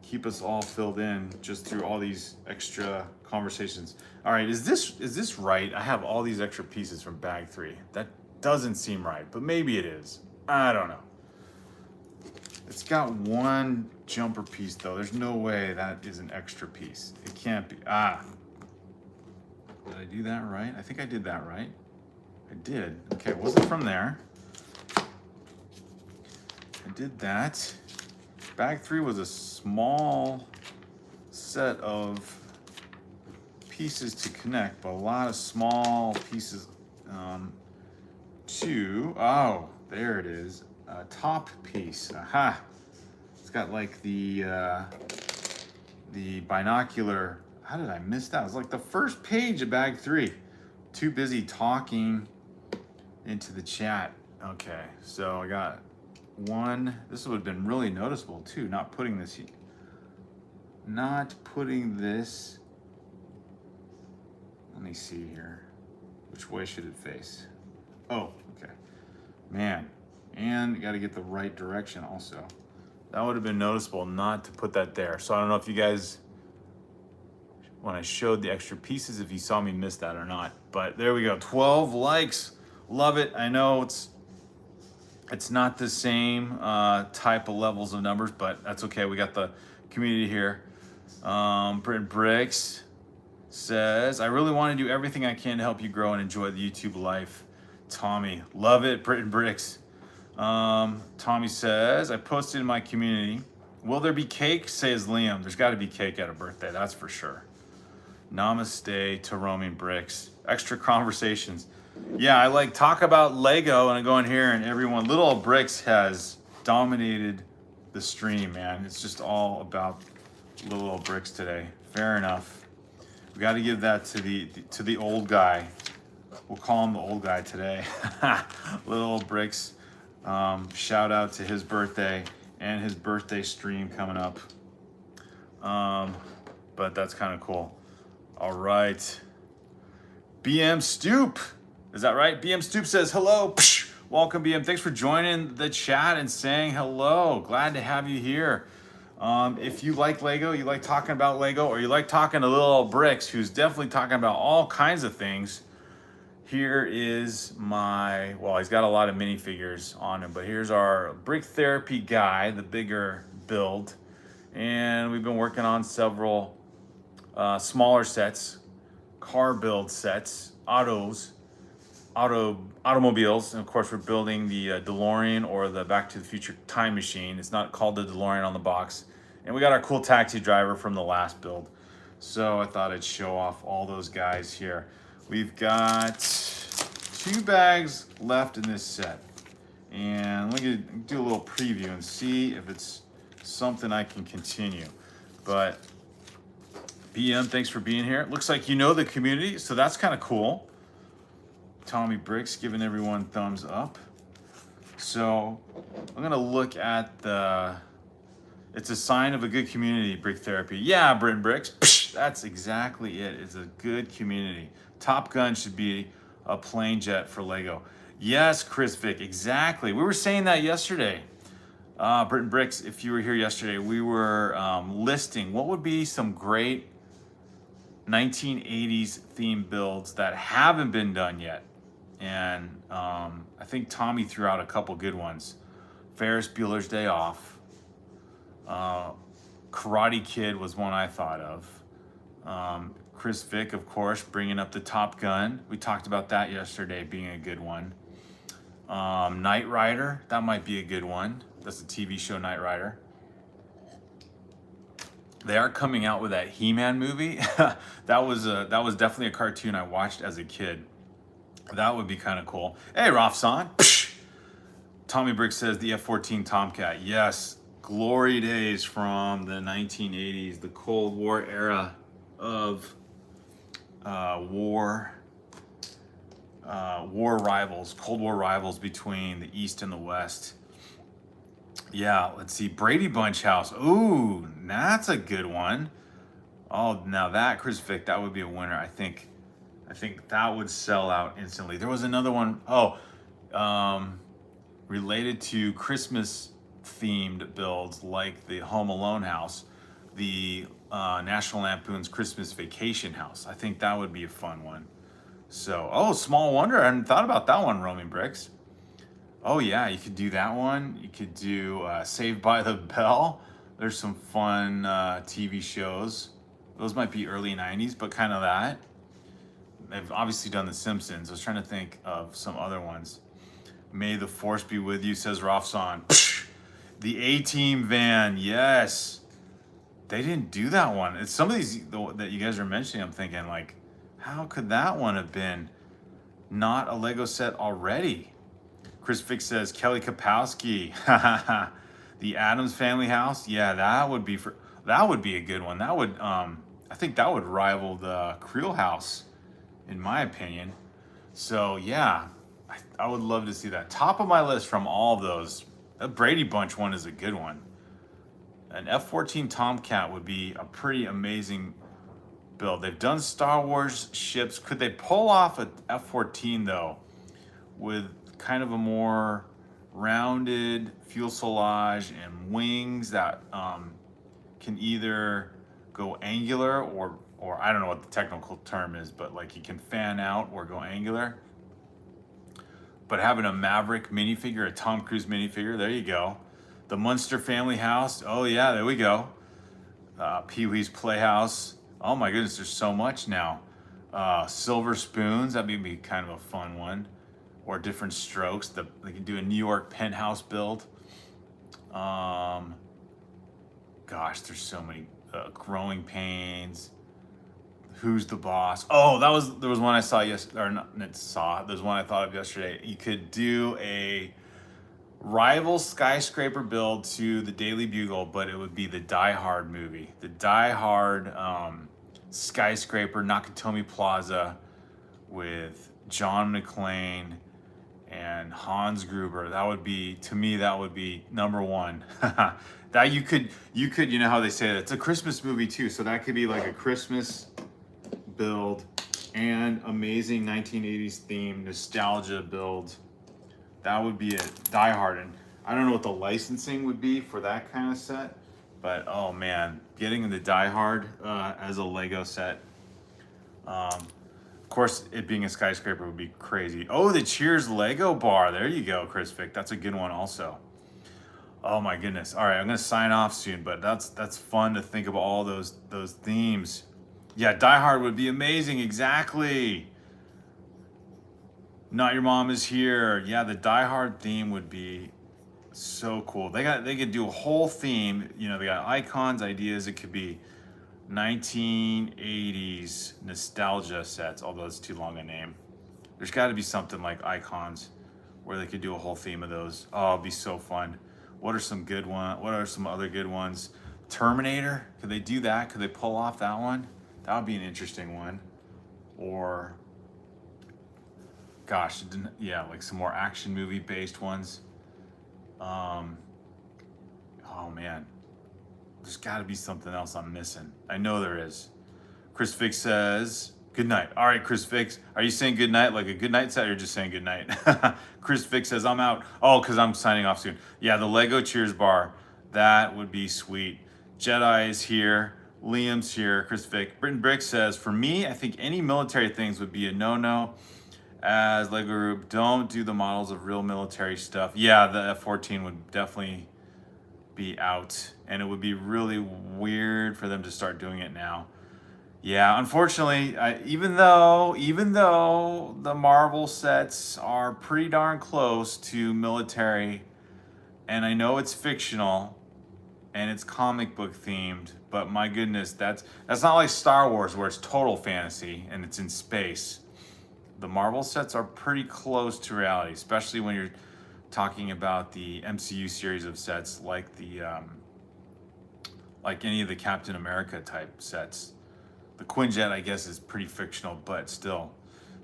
keep us all filled in just through all these extra conversations. All right, is this right? I have all these extra pieces from bag 3. That doesn't seem right, but maybe it is. I don't know. It's got one jumper piece though. There's no way that is an extra piece. It can't be. Ah. Did I do that right? I think I did that right. I did. Okay, it wasn't from there. I did that. Bag 3 was a small set of pieces to connect, but a lot of small pieces oh, there it is. Top piece. Aha. It's got like the binocular. How did I miss that? It was like the first page of bag 3. Too busy talking into the chat. Okay, so I got one. This would have been really noticeable too, not putting this. Let me see here. Which way should it face? Oh, okay. Man, and you got to get the right direction also. That would have been noticeable not to put that there. So I don't know if you guys, when I showed the extra pieces, if you saw me miss that or not. But there we go, 12 likes. Love it. I know it's not the same type of levels of numbers, but that's okay. We got the community here. Britton Bricks says, I really want to do everything I can to help you grow and enjoy the YouTube life. Tommy, love it, Britton Bricks. Tommy says, I posted in my community. Will there be cake? Says Liam. There's got to be cake at a birthday, that's for sure. Namaste to roaming Bricks. Extra conversations. Yeah, I like talk about Lego and I go in here and everyone, little Bricks has dominated the stream, man. It's just all about little Bricks today. Fair enough. We got to give that to the old guy. We'll call him the old guy today. Little Bricks. Shout out to his birthday and his birthday stream coming up. But that's kind of cool. All right. BM Stoop. Is that right? BM Stoop says hello. Psh, welcome, BM. Thanks for joining the chat and saying hello. Glad to have you here. If you like Lego, you like talking about Lego, or you like talking to little Bricks, who's definitely talking about all kinds of things, here is my, well, he's got a lot of minifigures on him, but here's our Brick Therapy guy, the bigger build. And we've been working on several smaller sets, car build sets, automobiles, and of course we're building the DeLorean or the Back to the Future time machine. It's not called the DeLorean on the box. And we got our cool taxi driver from the last build. So I thought I'd show off all those guys here. We've got 2 bags left in this set. And let me do a little preview and see if it's something I can continue. But BM, thanks for being here. Looks like you know the community, so that's kind of cool. Tommy Bricks giving everyone thumbs up. So I'm gonna look at the, it's a sign of a good community, Brick Therapy. Yeah, Britton Bricks, psh, that's exactly it. It's a good community. Top Gun should be a plane jet for Lego. Yes, Chris Vick, exactly. We were saying that yesterday. Britton Bricks, if you were here yesterday, we were listing what would be some great 1980s themed builds that haven't been done yet. And I think Tommy threw out a couple good ones. Ferris Bueller's Day Off. Karate Kid was one I thought of. Chris Vick, of course, bringing up the Top Gun. We talked about that yesterday being a good one. Knight Rider, that might be a good one. That's a TV show, Knight Rider. They are coming out with that He-Man movie. that was definitely a cartoon I watched as a kid. That would be kind of cool. Hey, Rafsan. Tommy Brick says the F-14 Tomcat. Yes, glory days from the 1980s, the Cold War era of war rivals, Cold War rivals between the East and the West. Yeah, let's see. Brady Bunch House. Ooh, that's a good one. Oh, now that, Chris Vick, that would be a winner. I think that would sell out instantly. There was another one, related to Christmas themed builds like the Home Alone house, the National Lampoon's Christmas Vacation house. I think that would be a fun one. So, Small Wonder. I hadn't thought about that one, Roaming Bricks. Oh yeah, you could do that one. You could do Saved by the Bell. There's some fun TV shows. Those might be early 90s, but kind of that. They've obviously done The Simpsons. I was trying to think of some other ones. May the Force be with you, says Rafsan. The A-Team van, yes. They didn't do that one. It's some of these that you guys are mentioning, I'm thinking like, how could that one have been not a Lego set already? Chris Vick says Kelly Kapowski. The Addams Family house. Yeah, that would be a good one. That would I think that would rival the Creel house in my opinion. So yeah, I would love to see that. Top of my list from all of those. That Brady Bunch one is a good one. An F-14 Tomcat would be a pretty amazing build. They've done Star Wars ships. Could they pull off a F-14 though with kind of a more rounded fuselage and wings that can either go angular or I don't know what the technical term is, but like you can fan out or go angular. But having a Maverick minifigure, a Tom Cruise minifigure, there you go. The Munster Family House, oh yeah, there we go. Pee-wee's Playhouse, oh my goodness, there's so much now. Silver Spoons, that'd be kind of a fun one. Or different strokes, they can do a New York penthouse build. Gosh, there's so many. Growing Pains. Who's the Boss? Oh, there was one I saw yesterday, or not saw. There's one I thought of yesterday. You could do a rival skyscraper build to the Daily Bugle, but it would be the Die Hard movie. The Die Hard skyscraper Nakatomi Plaza with John McClane and Hans Gruber. That would be, to me, that would be number one. That you could, you know how they say that it's a Christmas movie too, so that could be like a Christmas build and amazing 1980s theme nostalgia build. That would be it. Die Hard. And I don't know what the licensing would be for that kind of set, but oh man, getting the Die Hard as a Lego set. Of course, it being a skyscraper would be crazy. Oh, the Cheers Lego bar. There you go, Chris Vick. That's a good one also. Oh my goodness. All right, I'm gonna sign off soon, but that's fun to think of all those themes. Yeah, Die Hard would be amazing. Exactly. Not Your Mom Is Here. Yeah, the Die Hard theme would be so cool. They could do a whole theme. You know, they got icons, ideas. It could be 1980s nostalgia sets, although it's too long a name. There's got to be something like icons where they could do a whole theme of those. Oh, it'd be so fun. What are some good ones? What are some other good ones? Terminator, could they do that? Could they pull off that one? That would be an interesting one. Or, gosh, yeah, like some more action movie based ones. Um, oh man, there's got to be something else I'm missing. I know there is. Chris Vick says, good night. All right, Chris Vick, are you saying good night like a good night set or just saying good night? Chris Vick says, I'm out. Oh, because I'm signing off soon. Yeah, the Lego Cheers bar. That would be sweet. Jedi is here. Liam's here. Chris Vick. Britton Brick says, for me, I think any military things would be a no-no. As Lego Group, don't do the models of real military stuff. Yeah, the F-14 would definitely be out. And it would be really weird for them to start doing it now. Yeah, unfortunately, even though the Marvel sets are pretty darn close to military, and I know it's fictional and it's comic book themed, but my goodness, that's not like Star Wars where it's total fantasy and it's in space. The Marvel sets are pretty close to reality, especially when you're talking about the MCU series of sets like the like any of the Captain America type sets. The Quinjet, I guess, is pretty fictional, but still.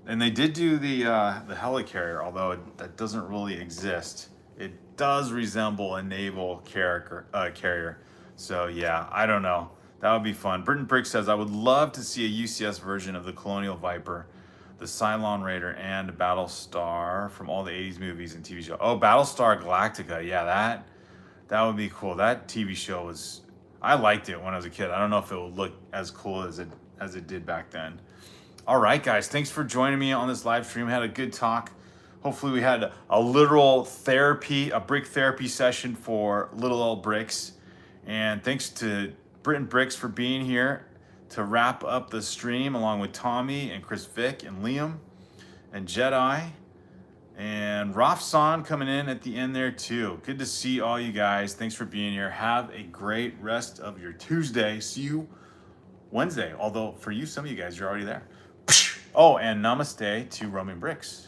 And they did do the helicarrier, although that doesn't really exist. It does resemble a naval carrier. So yeah, I don't know. That would be fun. Britton Brick says, I would love to see a UCS version of the Colonial Viper, the Cylon Raider, and Battlestar from all the 80s movies and TV shows. Oh, Battlestar Galactica. Yeah, that would be cool. That TV show was, I liked it when I was a kid. I don't know if it would look as cool as it did back then. All right, guys, thanks for joining me on this live stream. Had a good talk. Hopefully we had a literal therapy, a brick therapy session for little old bricks. And thanks to Britton Bricks for being here to wrap up the stream, along with Tommy and Chris Vick and Liam and Jedi and Rafsan coming in at the end there too. Good to see all you guys. Thanks for being here. Have a great rest of your Tuesday. See you Wednesday. Although for you, some of you guys, you're already there. Oh, and namaste to Roaming Bricks.